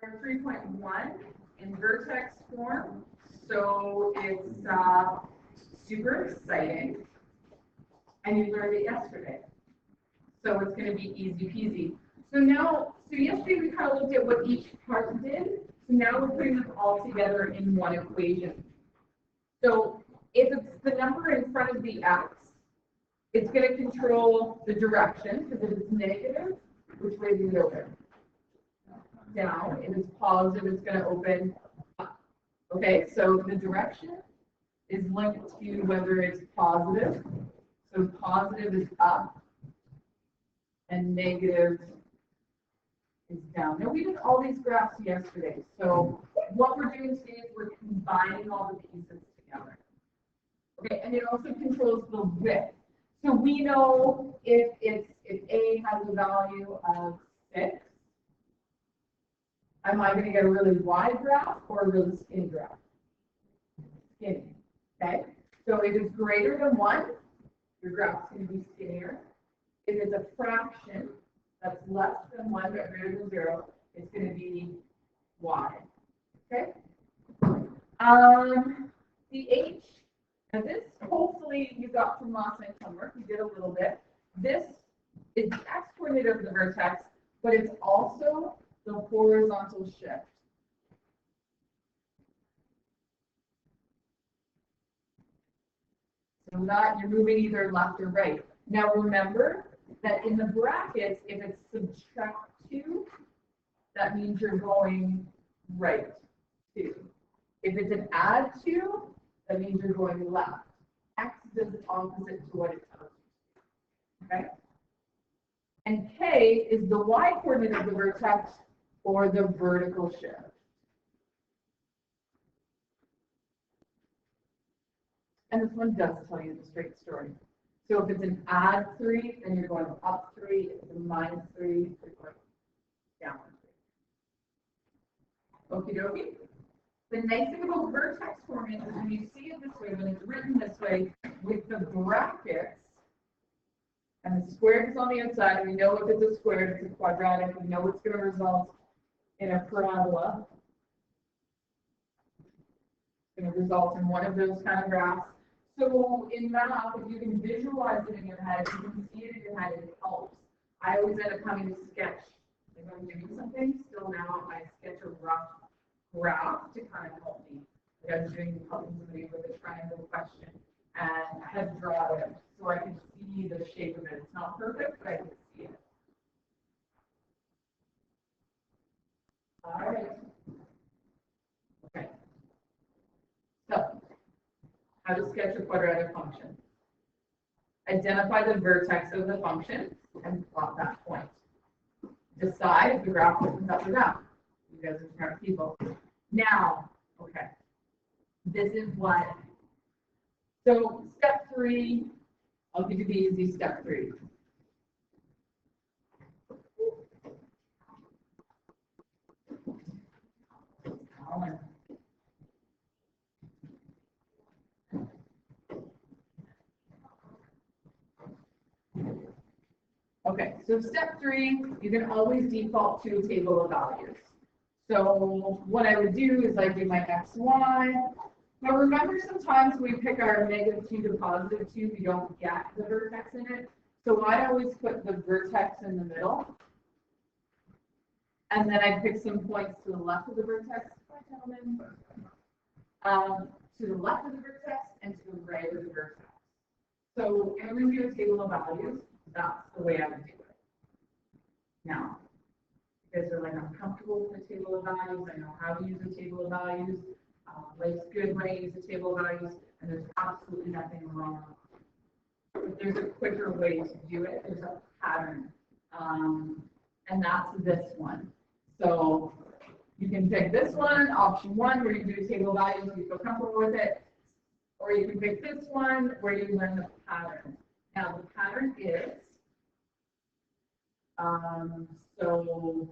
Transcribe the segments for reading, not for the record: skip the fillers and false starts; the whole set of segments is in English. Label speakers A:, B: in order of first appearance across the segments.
A: or 3.1 in Vertex form. So it's super exciting. And you learned it yesterday. So it's going to be easy peasy. So yesterday we kind of looked at what each part did. So now we're putting them all together in one equation. So if it's the number in front of the x, it's going to control the direction, because if it's negative, which way do you open? Down. If it's positive, it's going to open up. Okay, so the direction is linked to whether it's positive. So positive is up, and negative is down. Now, we did all these graphs yesterday. So what we're doing today is we're combining all the pieces together. Okay, and it also controls the width. So we know if A has a value of 6, am I going to get a really wide graph or a really skinny graph? Skinny. Okay. So if it's greater than 1, your graph's going to be skinnier. If it's a fraction that's less than 1 but greater than 0, it's going to be wide. Okay. The H. Now this, hopefully, you got from last night's homework. You did a little bit. This is the x-coordinate of the vertex, but it's also the horizontal shift. So that you're moving either left or right. Now remember that in the brackets, if it's subtract 2, that means you're going right 2. If it's an add 2, that means you're going left. X does the opposite to what it tells you. Okay? And K is the y-coordinate of the vertex or the vertical shift. And this one does tell you the straight story. So if it's an add 3, then you're going up 3. If it's a minus 3, you're going down 3. Okie dokie. The nice thing about vertex forming is when you see it this way, when it's written this way, with the brackets, and the squared is on the outside, we know if it's a squared, it's a quadratic, we know it's going to result in a parabola. It's going to result in one of those kind of graphs. So in math, if you can visualize it in your head, you can see it in your head, it helps. I always end up having to sketch. If I'm doing something, still now I sketch a rough graph to kind of help me. Like I was helping somebody with a triangle question, and I had to draw it so I could see the shape of it. It's not perfect, but I can see it. All right. Okay. So, how to sketch a quadratic function. Identify the vertex of the function and plot that point. Decide if the graph opens up or down. You guys are smart people. Now, okay, this is what. So step 3, I'll give you the easy step 3. Okay, so step 3, you can always default to a table of values. So what I would do is I do my x, y. Now remember, sometimes we pick our -2 to +2, we don't get the vertex in it. So I always put the vertex in the middle. And then I pick some points to the left of the vertex, gentlemen. To the left of the vertex and to the right of the vertex. So if we do a table of values, that's the way I would do it. Now, you guys are like, I'm comfortable with the table of values. I know how to use a table of values. Life's good when I use a table of values, and there's absolutely nothing wrong. But there's a quicker way to do it. There's a pattern, and that's this one. So you can pick this one, option 1, where you do a table of values, you feel comfortable with it, or you can pick this one where you learn the pattern. Now the pattern is, so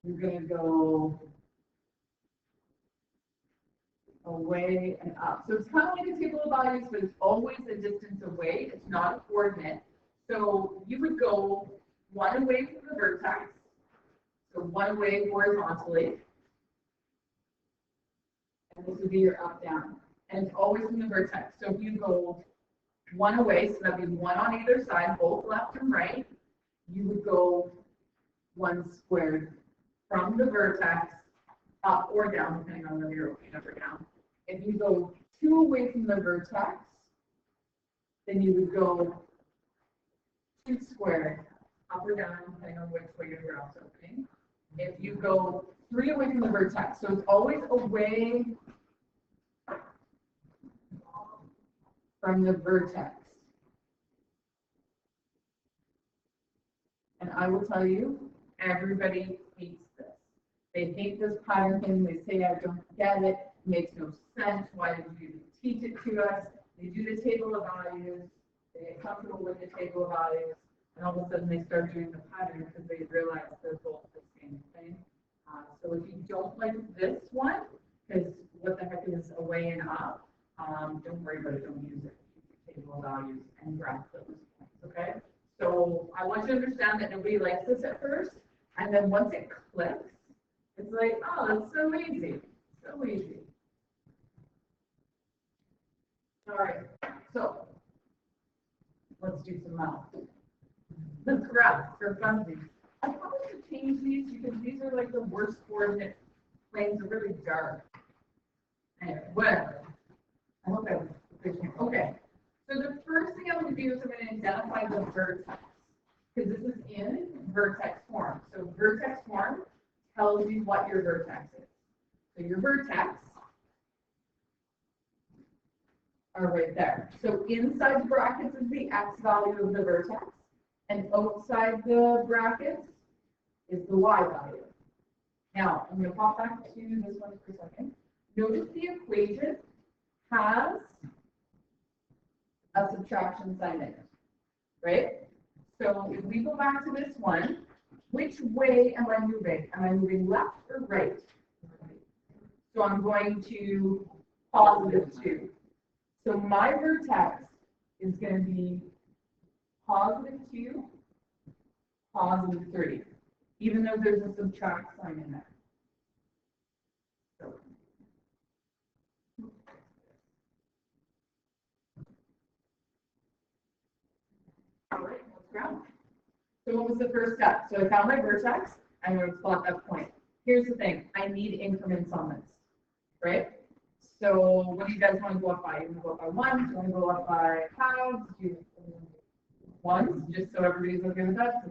A: you're going to go away and up. So it's kind of like a table of values, but it's always a distance away. It's not a coordinate. So you would go 1 away from the vertex. So one away horizontally. And this would be your up, down. And it's always from the vertex. So if you go one away, so that'd be one on either side, both left and right, you would go one squared from the vertex up or down, depending on whether you're opening up or down. If you go two away from the vertex, then you would go two squared up or down, depending on which way your graph's opening. If you go three away from the vertex, so it's always away from the vertex. And I will tell you, everybody hates this. They hate this pattern thing. They say, I don't get it. It makes no sense. Why did you teach it to us? They do the table of values. They get comfortable with the table of values. And all of a sudden they start doing the pattern because they realize they're both the same thing. So if you don't like this one, because what the heck is away and up, don't worry about it. Don't use it. Use the table of values and graph those points, okay? So I want you to understand that nobody likes this at first. And then once it clicks, it's like, oh, that's so easy. So easy. All right. So let's do some math. Let's graph for funsies. I probably should change these because these are like the worst coordinate planes. Are really dark. Anyway, whatever. I hope I was efficient. Okay. So the first thing I'm going to do is I'm going to identify the vertex because this is in vertex form. So vertex form tells you what your vertex is. So your vertex are right there. So inside the brackets is the x value of the vertex, and outside the brackets is the y value. Now, I'm going to pop back to this one for a second. Notice the equation has a subtraction sign in it, right? So if we go back to this one, which way am I moving? Am I moving left or right? So I'm going to positive 2. So my vertex is going to be positive 2, positive 3, even though there's a subtract sign in there. So, all right, let's graph. So what was the first step? So I found my vertex. I'm going to plot that point. Here's the thing. I need increments on this, right? So what do you guys want to go up by? You want to go up by 1? Do you want to go up by halves? Do you ones, just so everybody's okay with that?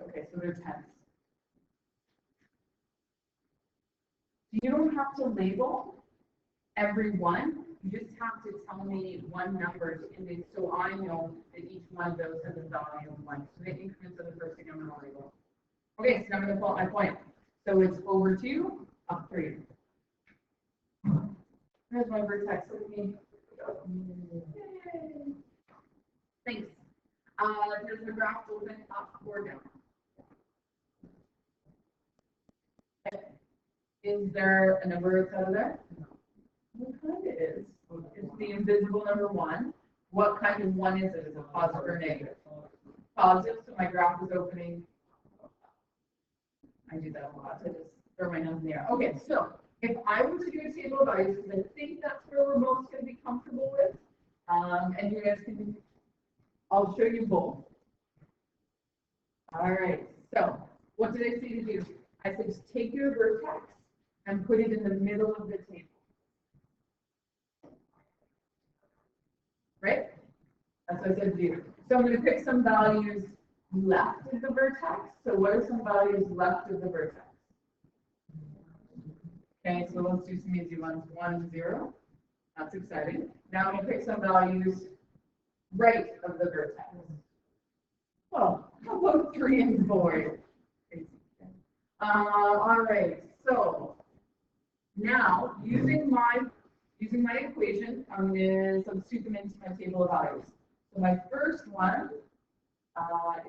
A: Okay, so they're tenths. You don't have to label every one. You just have to tell me one number, and so I know that each one of those has a value of 1. So the increments are the first thing I'm going to label. Okay, so now I'm going to plot my point. So it's over 2, up 3. There's my vertex with me. Yay. Thanks. Does the graph open up or down? Is there a number outside of there? What kind it is? It's the invisible number 1. What kind of 1 is it? Is it positive or negative? Positive, so my graph is opening. I do that a lot. I just throw my hands in the air. Okay, so if I were to do a table of values, because I think that's where we're most going to be comfortable with, and you guys can, I'll show you both. All right, so what did I say to do? I said just take your vertex and put it in the middle of the table. Right? That's what I said to do. So I'm going to pick some values left of the vertex. So what are some values left of the vertex? Okay, so let's do some easy ones. 1, 0. That's exciting. Now I'm going to pick some values right of the vertex. Oh, how about 3 and 4? All right. So now using my equation, I'm going to substitute them into my table of values. So my first one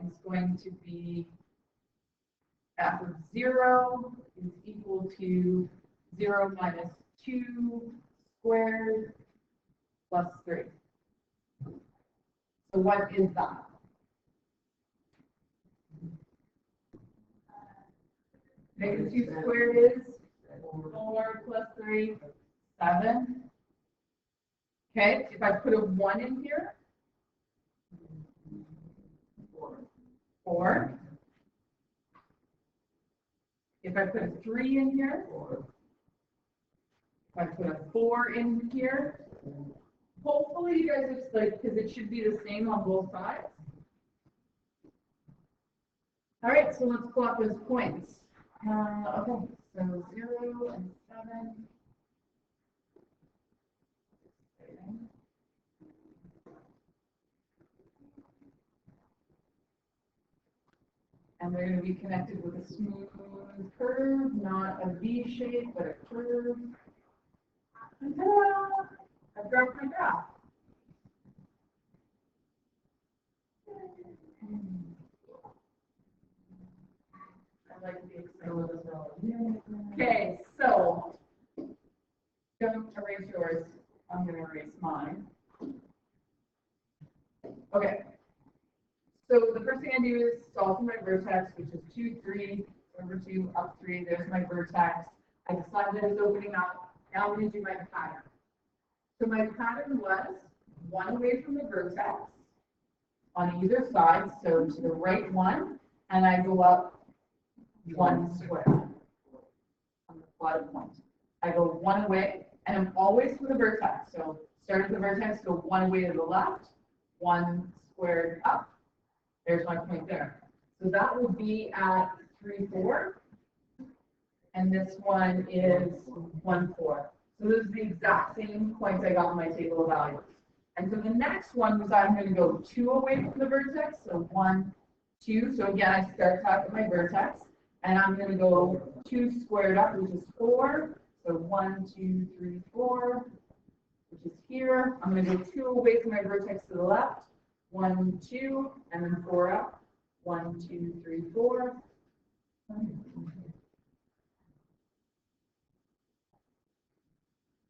A: is going to be f of 0 is equal to 0 minus 2 squared plus 3. So what is that? Negative 2 squared is 4 plus 3, 7. Okay, if I put a 1 in here, 4. If I put a 3 in here, if I put a 4 in here, hopefully you guys are like, because it should be the same on both sides. All right, so let's plot those points. Okay, so 0 and 7. And they're going to be connected with a smooth curve, not a V shape, but a curve. And ta-da! I've dropped my graph. I like the Excel as well. Okay, so don't erase yours. I'm going to erase mine. Okay. So the first thing I do is solve for my vertex, which is 2, 3, over 2, up 3. There's my vertex. I decide that it's opening up. Now I'm going to do my pattern. So my pattern was 1 away from the vertex on either side, so to the right one, and I go up 1 square on the plotted point. I go 1 away, and I'm always from the vertex. So start at the vertex, go 1 away to the left, 1 squared up. There's my point there. So that would be at 3, 4. And this one is 1, 4. So this is the exact same points I got in my table of values. And so the next one was I'm going to go 2 away from the vertex. So 1, 2. So again, I start top at my vertex. And I'm going to go 2 squared up, which is 4. So 1, 2, 3, 4, which is here. I'm going to go 2 away from my vertex to the left. 1, 2, and then 4 up. 1, 2, 3, 4.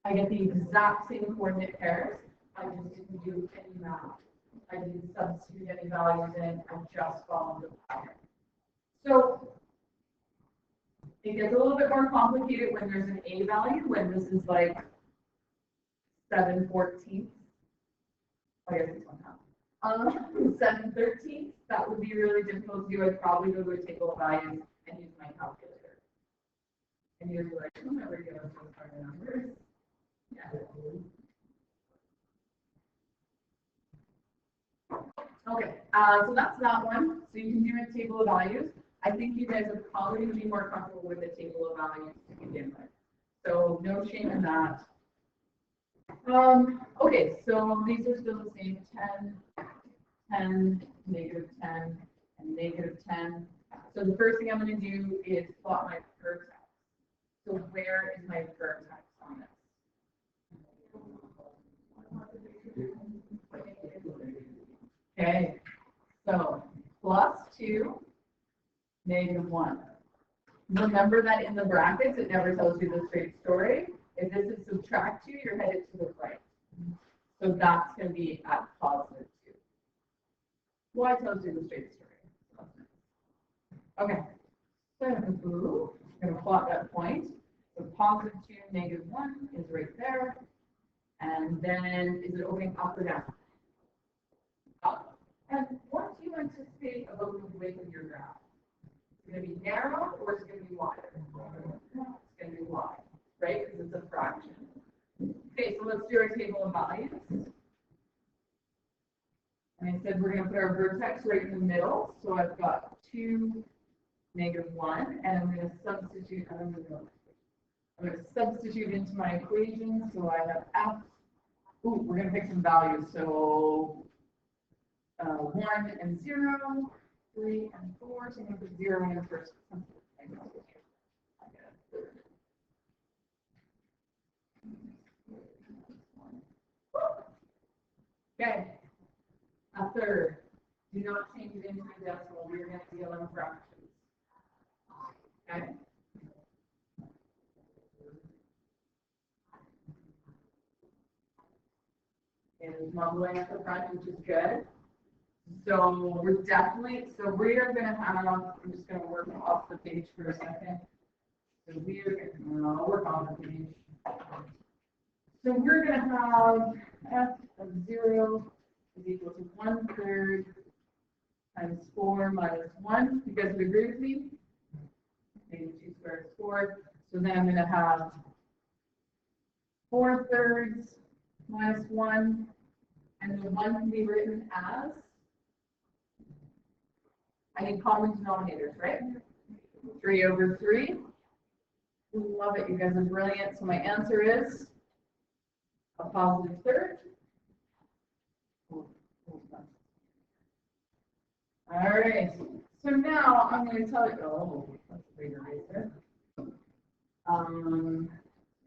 A: I get the exact same coordinate pairs. I just didn't do any math. I didn't substitute any values in. I just followed the pattern. So it gets a little bit more complicated when there's an A value, when this is like 7/14. I guess it's 1/2. 7/13. That would be really difficult to do. I'd probably go to a table of values and use my calculator. And you'd be like, I'll never get up those kind of numbers. Yeah. Okay, so that's that one. So you can do a table of values. I think you guys are probably going to be more comfortable with a table of values to begin with. So no shame in that. Okay, so these are still the same, 10, 10, -10, and -10. So the first thing I'm going to do is plot my vertex. So where is my vertex on this? Okay, so +2, -1. Remember that in the brackets, it never tells you the straight story. If this is subtract 2, you're headed to the right. So that's going to be at +2. Why tells you the straight story? Okay, so I'm going to plot that point. So +2, -1 is right there. And then is it opening up or down? Up. And what do you anticipate about the width of your graph? Is it going to be narrow or is it going to be wide? It's going to be wide, right? Because it's a fraction. Okay, so let's do our table of values. And I said we're going to put our vertex right in the middle. So I've got 2, -1, and I'm going to substitute. I'm going to substitute into my equation. So I have f. Ooh, we're going to pick some values. So 1 and 0, 3 and 4. So I'm going to put 0 in first. Okay. A third. Do not change it into a decimal. We're going to deal in fractions. Okay. And it's mumbling at the front, which is good. So we're definitely, so we are going to have, I'm just going to work off the page for a second. So we're complicated. So we're going to have f of 0 is equal to 1/3 times 4 minus 1. You guys would agree with me? Negative 2 squared is 4. So then I'm going to have 4/3 minus 1. And the 1 can be written as, I need common denominators, right? 3/3. Love it, you guys are brilliant. So my answer is a positive third. All right, so now I'm going to tell you, oh, that's a big eraser.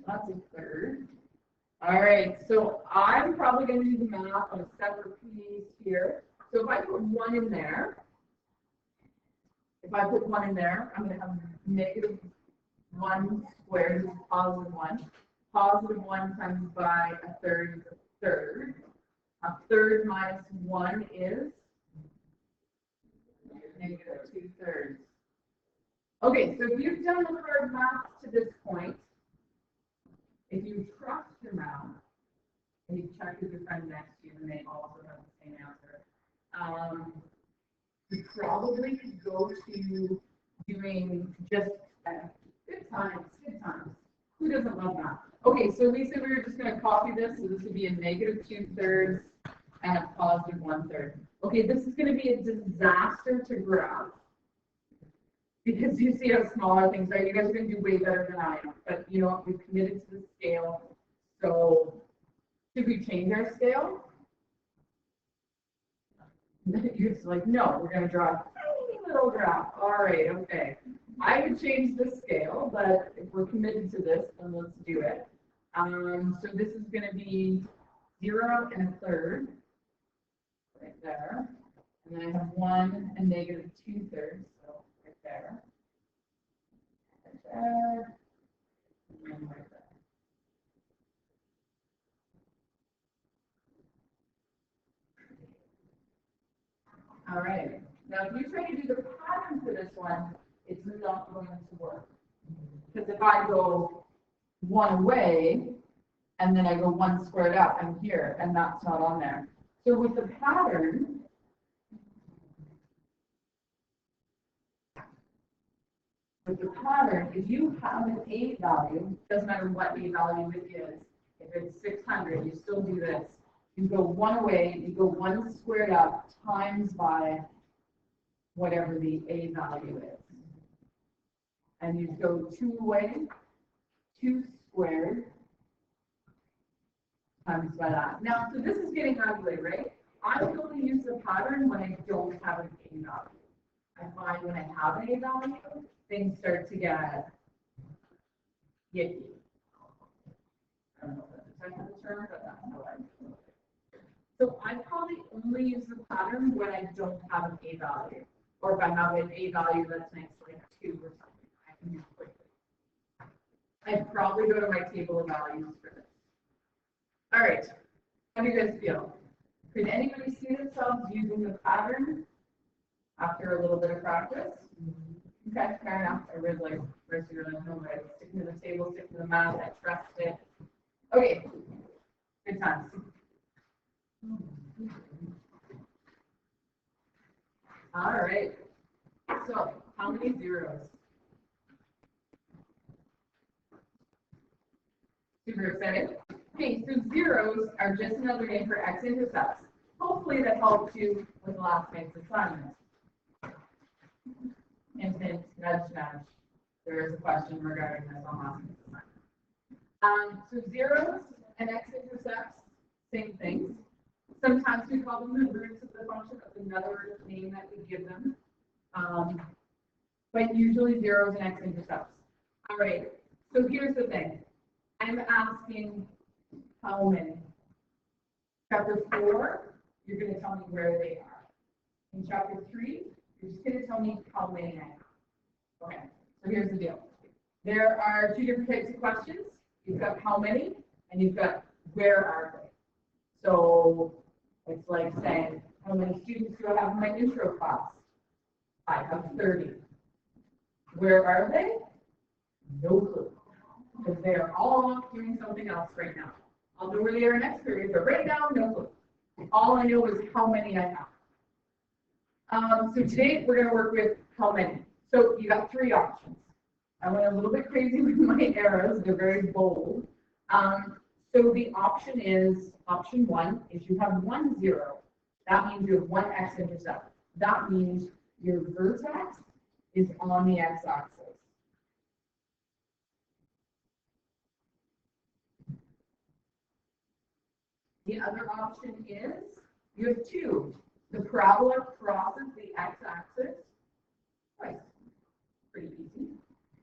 A: That's a third. All right, so I'm probably going to do the math on a separate piece here. So if I put 1 in there, I'm going to have negative 1 squared, which is positive 1. Positive 1 times by a third is a third. A third minus 1 is negative 2/3. Okay, so if you've done the hard math to this point, if you trust your math, and you check with your friend next to you, and they also have the same answer, you probably could go to doing just good times. Who doesn't love math? Okay, so we said we were just going to copy this, so this would be a negative 2/3 and a positive 1/3. Okay, this is going to be a disaster to graph because you see how smaller things are. You guys are going to do way better than I am, but you know what? We've committed to the scale. So should we change our scale? You're just like, no, we're going to draw a tiny little graph. All right, okay. I would change the scale, but if we're committed to this, then let's do it. So this is going to be 0 1/3 right there. And then I have 1 and negative 2/3, so right there. Right there. And then right there. All right. Now, if you try to do the pattern for this one, it's not going to work. Because if I go 1 away, and then I go 1 squared up, I'm here, and that's not on there. So with the pattern, if you have an A value, doesn't matter what A value it is, if it's 600, you still do this. You go 1 away, you go 1 squared up times by whatever the A value is. And you go 2 away, 2 squared times by that. Now, so this is getting ugly, right? I'm going to use the pattern when I don't have an A value. I find when I have an A value, things start to get yicky. I don't know if that's a technical term, but that's how I do it. So I probably only use the pattern when I don't have an A value. Or if I have an A value that's next to like 2 or something, I can use quickly. I'd probably go to my table of values for this. All right, how do you guys feel? Could anybody see themselves using the pattern after a little bit of practice? Okay, fair enough. I really like first you're like, no, right, sticking to the table, sticking to the math, I trust it. Okay, good times. All right, so how many zeros? Super excited. Okay, so zeros are just another name for x-intercepts. Hopefully that helps you with last night's assignment. Hint, hint, nudge, nudge. There is a question regarding this on last night's assignment. So zeros and x-intercepts, same things. Sometimes we call them the roots of the function. That's another name that we give them. But usually zeros and x-intercepts. All right, so here's the thing. I'm asking how many. Chapter 4, you're going to tell me where they are. In chapter 3, you're just going to tell me how many I have. Okay, so here's the deal. There are 2 different types of questions. You've got how many, and you've got where are they. So it's like saying, how many students do I have in my intro class? I have 30. Where are they? No clue. Because they are all off doing something else right now. I'll know where they are next period, but right now, no clue. All I know is how many I have. So today we're going to work with how many. So you got three options. I went a little bit crazy with my arrows. They're very bold. So the option one is you have 1, 0. That means you have one x-intercept. That means your vertex is on the x-axis. The other option is you have 2. The parabola crosses the x-axis twice. Pretty easy.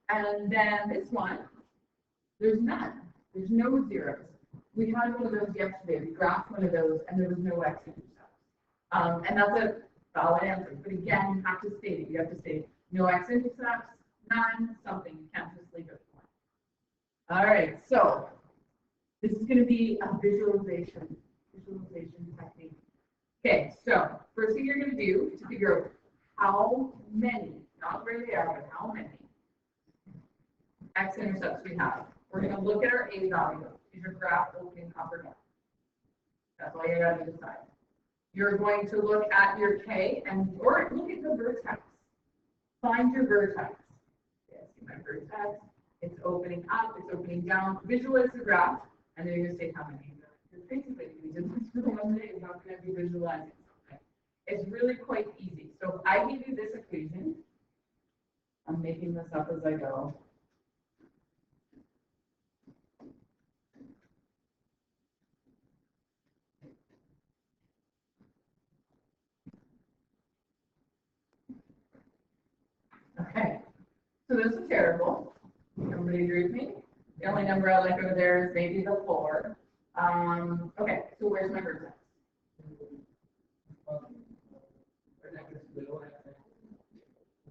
A: And then this one, there's none. There's no zeros. We had one of those yesterday. We graphed one of those, and there was no x-intercept. And that's a valid answer. But again, you have to state it. You have to say no x-intercepts, none, something. You can't just leave it blank. All right. So this is going to be a visualization technique. Okay. So first thing you're going to do to figure out how many, not where they are, but how many x-intercepts we have. We're going to look at our A value. Is your graph opening up or down? That's all you got to decide. You're going to look at your K or look at the vertex. Find your vertex. Yes, my vertex. It's opening up, it's opening down. Visualize the graph, and then you're going to say how many. Because basically, if we did this for 1 day, you're not going to be visualizing something. It's really quite easy. So if I give you this equation, I'm making this up as I go. Okay, so this is terrible. Everybody agree with me? The only number I like over there is maybe the 4. Okay, so where's my vertex?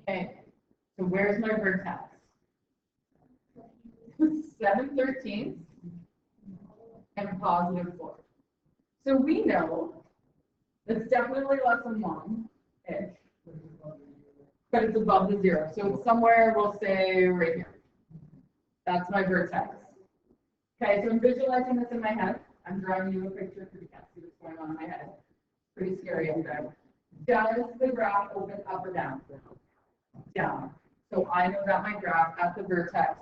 A: Okay, so where's my vertex? 7/13 and positive 4. So we know it's definitely less than 1-ish. But it's above the 0. So it's somewhere, we'll say right here. That's my vertex. Okay, so I'm visualizing this in my head. I'm drawing you a picture because you can't see what's going on in my head. Pretty scary up there. Does the graph open up or down? Down. So I know that my graph at the vertex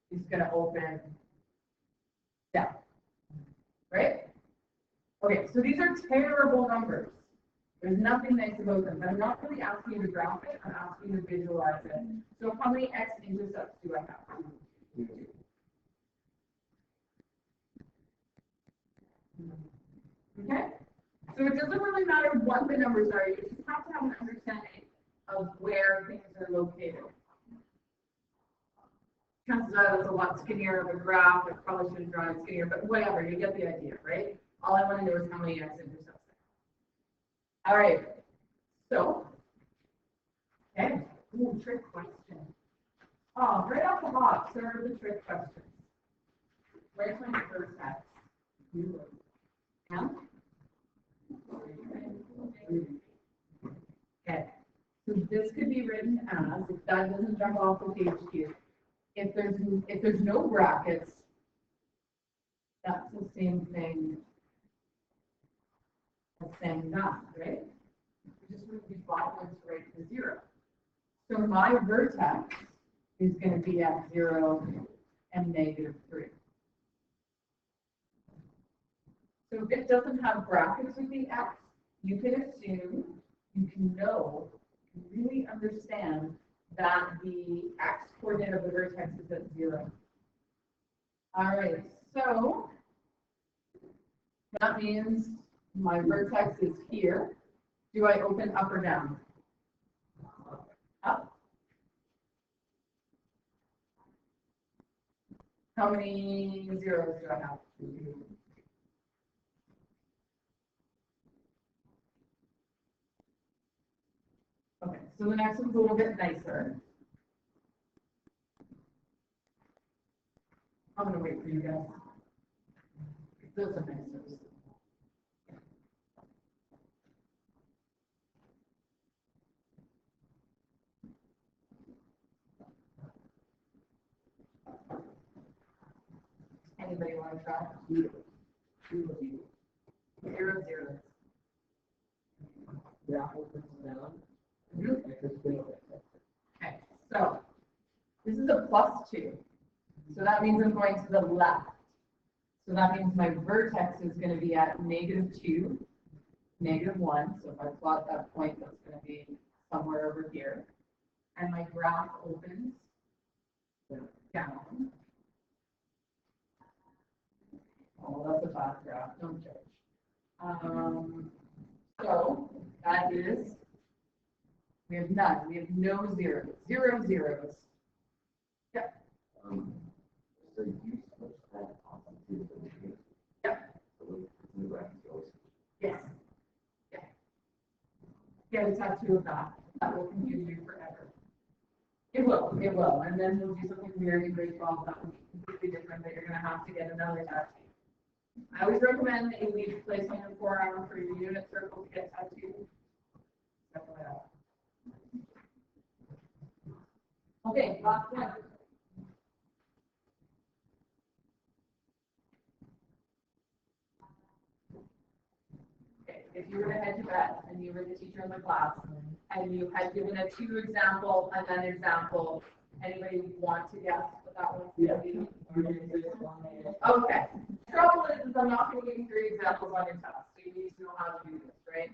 A: is going to open down. Right? Okay, so these are terrible numbers. There's nothing nice about them. I'm not really asking you to graph it. I'm asking you to visualize it. So how many x-intercepts do I have? Okay? So it doesn't really matter what the numbers are. You just have to have an understanding of where things are located. Chances are that's a lot skinnier of a graph. I probably should have drawn it skinnier, but whatever. You get the idea, right? All I want to know is how many x-intercepts there are. All right. So, okay, ooh, trick question. Oh, right off the box, there are the trick questions. Where's my first X? Yeah? Okay, so this could be written as, if that doesn't jump off the page here, if there's no brackets, that's the same thing as saying that, right? Just move these boxes right to 0. So my vertex is going to be at 0 and -3. So if it doesn't have brackets with the x, you can assume, you can know, you really understand that the x coordinate of the vertex is at 0. All right, so that means my vertex is here. Do I open up or down? Up. How many zeros do I have? Okay, so the next one's a little bit nicer. I'm going to wait for you guys. Those are nicer. Anybody want to try? 0, 0.
B: Graph opens down.
A: Okay, so this is a +2. So that means I'm going to the left. So that means my vertex is going to be at -2, -1. So if I plot that point, that's going to be somewhere over here. And my graph opens down. Oh, that's a bad graph. Don't judge. So that is, we have none. We have no zeros. 0, 0s. Yeah.
C: So you switch that off to the machine.
A: Yeah.
C: So the graph goes.
A: Yes. Yeah. Yeah, let's have 2 of that. That will confuse you forever. It will. And then we'll do something weird in grade 12 that will be completely different that you're going to have to get another tattoo. I always recommend that you leave placement in 4 hours for your unit circle to get tattooed. Okay, last one. Okay, if you were to head to bed and you were the teacher in the class and you had given a 2 example and an example, anybody want to guess what that one's going to be? Okay. Trouble is I'm not going to give you 3 examples on your test, so you need to know how to do this, right?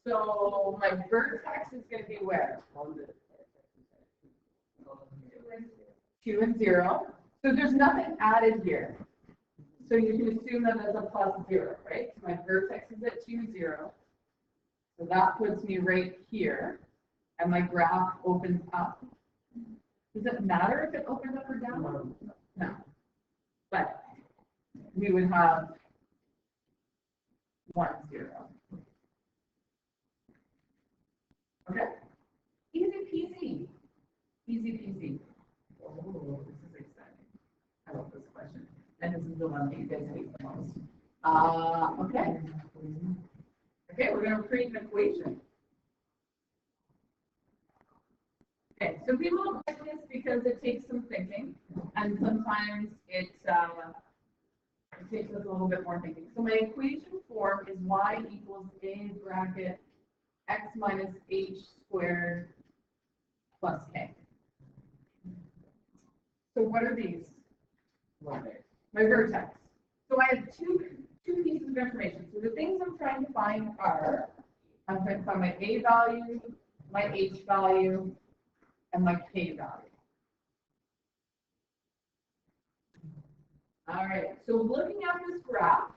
A: So my vertex is going to be where? 2 and 0. So there's nothing added here. So you can assume that as a +0, right? So my vertex is at 2, 0. So that puts me right here. And my graph opens up. Does it matter if it opens up or down? No. But we would have 1, 0. Okay? Easy peasy. Easy peasy. Oh, this is exciting. I love this question. And this is the one that you guys hate the most. Okay. Okay, we're going to create an equation. Okay, so people don't like this because it takes some thinking, and sometimes it takes us a little bit more thinking. So my equation form is y equals a bracket x minus h squared plus k. So what are these? My vertex. So I have two pieces of information. So the things I'm trying to find are, I'm trying to find my a value, my h value, and my k value. All right, so looking at this graph,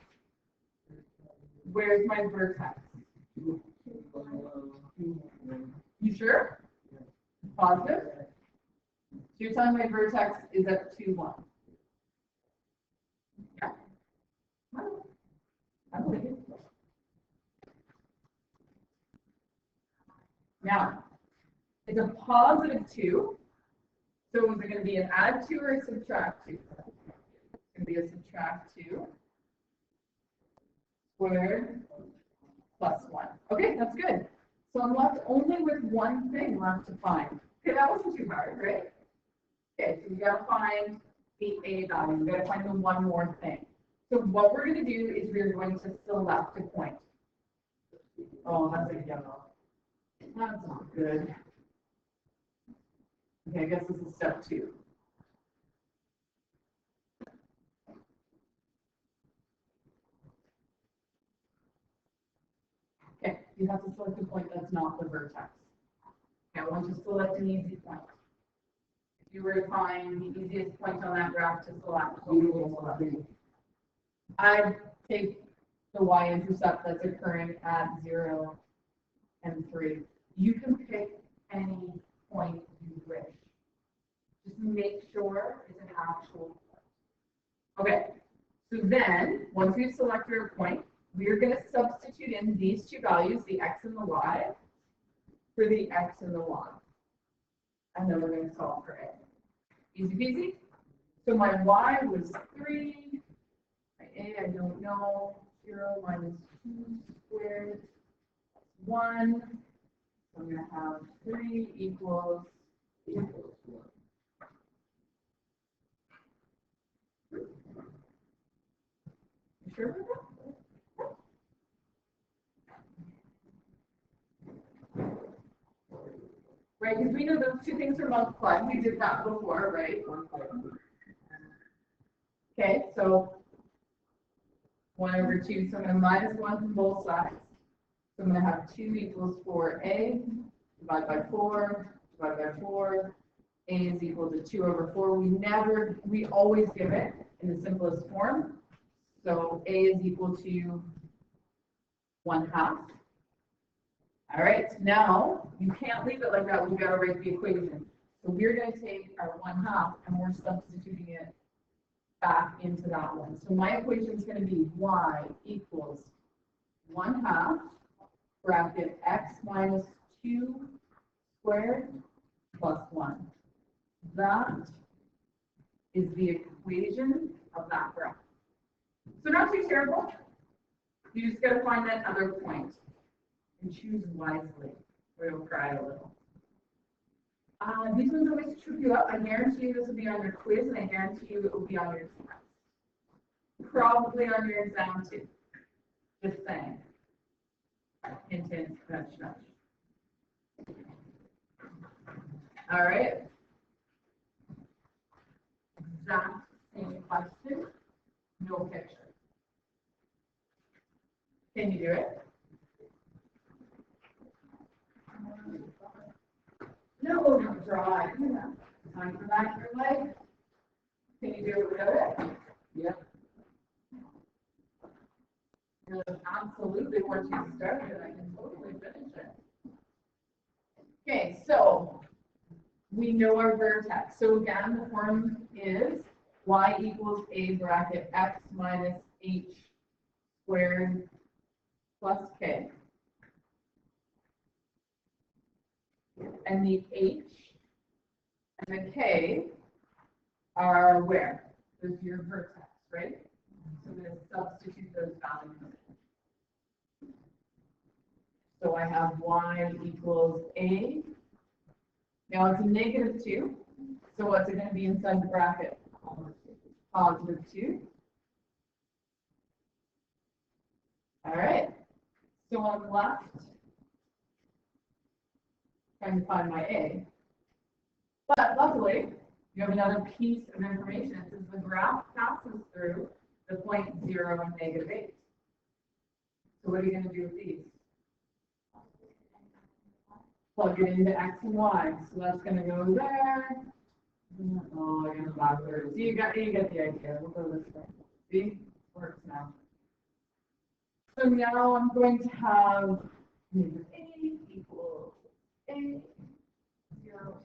A: where's my vertex? You sure? Positive? So you're telling my vertex is at 2, 1. Yeah. I believe it. Now, it's a +2. So is it going to be an add 2 or a subtract 2? It's going to be a subtract 2 squared plus 1. Okay, that's good. So I'm left only with one thing left to find. Okay, that wasn't too hard, right? Okay, so we got to find the a value. We got to find the one more thing. So what we're going to do is we're going to select a point. Oh, that's a yellow. That's not good. Okay, I guess this is step 2. Okay, you have to select a point that's not the vertex. Okay, I want you to select an easy point. If you were to find the easiest point on that graph to select, what would you select? I'd take the y-intercept that's occurring at 0 and 3. You can pick any point you wish. Just make sure it's an actual point. Okay, so then, once we've selected our point, we're going to substitute in these 2 values, the x and the y, for the x and the y. And then we're going to solve for a. Easy peasy. So my y was 3. My a, I don't know. 0 minus 2 squared plus 1. So I'm going to have 3 equals 1. sure about that? Right, because we know those two things are multiplied. We did that before, right? Okay, so 1/2. So I'm going to minus 1 from both sides. So I'm going to have 2 equals 4a, divided by 4, divided by 4. A is equal to 2/4. We always give it in the simplest form. So A is equal to 1/2. All right, now you can't leave it like that. We've got to write the equation. So we're going to take our 1/2 and we're substituting it back into that one. So my equation is going to be y equals 1/2 bracket x minus 2 squared plus 1. That is the equation of that graph. So not too terrible. You just got to find that other point and choose wisely, or you'll cry a little. These ones always trip you up. I guarantee you this will be on your quiz, and I guarantee you it will be on your exam. Probably on your exam too. Just saying. Hint, hint, nudge, nudge. All right. Exact same question, no picture. Can you do it? No, don't draw. Time for that in your life. Can you do it without it? Yep. Absolutely. Once you start it, I can totally finish it. Okay, so we know our vertex. So again, the form is y equals a bracket x minus h squared plus k. And the h and the k are where? There's your vertex, right? So I'm going to substitute those values in. So I have y equals a. Now it's a -2. So what's it going to be inside the bracket? +2. All right. So on the left, trying to find my a. But luckily, you have another piece of information. It says the graph passes through the point 0 and -8. So what are you going to do with these? Plug it into x and y. So that's going to go there. Oh, I got backwards. You get the idea. We'll go this way. See? Works now. So now I'm going to have -8 equals a 0.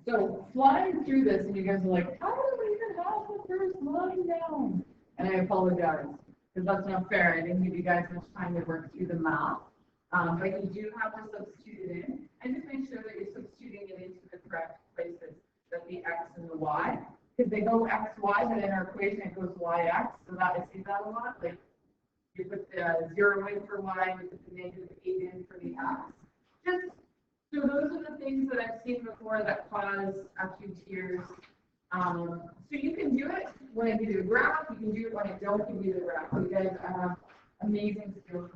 A: So flying through this, and you guys are like, how do we even have the first line down? And I apologize, because that's not fair. I didn't give you guys much time to work through the math. But you do have to substitute it in, and just make sure that you're substituting it into the correct places, that the x and the y, because they go x, y, but in our equation it goes y, x, so that I see that a lot. Like you put the 0 in for y, you put the -8 in for the x. Just so those are the things that I've seen before that cause a few tears. So you can do it when I give you a graph. You can do it when I don't give you the graph. You guys have amazing skills.